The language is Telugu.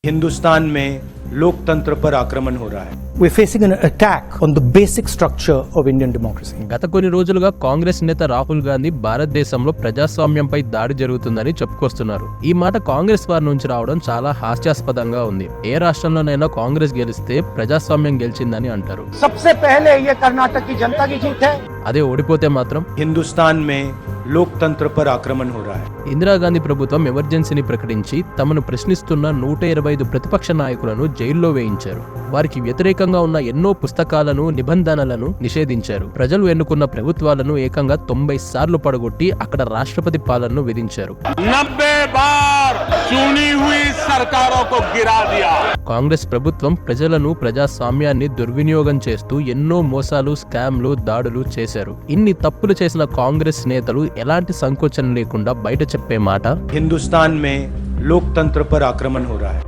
हिंदुस्तान में लोकतंत्र पर आक्रमण हो रहा है। We're facing an attack on the basic structure of Indian democracy. గత కొన్ని రోజులుగా కాంగ్రెస్ నేత రాహుల్ గాంధీ భారతదేశంలో ప్రజాస్వామ్యంపై దాడి జరుగుతుందని చెప్పుకొస్తున్నారు. ఈ మాట కాంగ్రెస్ వారి నుంచి రావడం చాలా హాస్యాస్పదంగా ఉంది. ఏ రాష్ట్రంలోనైనా కాంగ్రెస్ గెలిస్తే ప్రజాస్వామ్యం గెలిచిందని అంటారు. सबसे पहले ये कर्नाटक की जनता की जीत है। అదే ఓడిపోతే మాత్రం हिंदुस्तान में लोकतंत्र पर आक्रमण हो रहा है। ఇందిరాగాంధీ ప్రభుత్వం ఎమర్జెన్సీని ప్రకటించి తమను ప్రశ్నిస్తున్న 125 ప్రతిపక్ష నాయకులను జైల్లో వేయించారు. వారికి వ్యతిరేకంగా ఉన్న ఎన్నో పుస్తకాలను, నిబంధనలను నిషేధించారు. ప్రజలు ఎన్నుకున్న ప్రభుత్వాలను ఏకంగా 90 సార్లు పడగొట్టి అక్కడ రాష్ట్రపతి పాలనను విధించారు. 90 बार चुनी हुई सरकारों को गिरा दिया। కాంగ్రెస్ ప్రభుత్వం ప్రజలను, ప్రజాస్వామ్యాన్ని దుర్వినియోగం చేస్తూ ఎన్నో మోసాలు, స్కామ్లు, దాడులు చేశారు. ఇన్ని తప్పులు చేసిన కాంగ్రెస్ నేతలు ఎలాంటి సంకోచం లేకుండా బయట చెప్పే మాట, हिंदुस्तान में लोकतंत्र पर आक्रमण हो रहा है।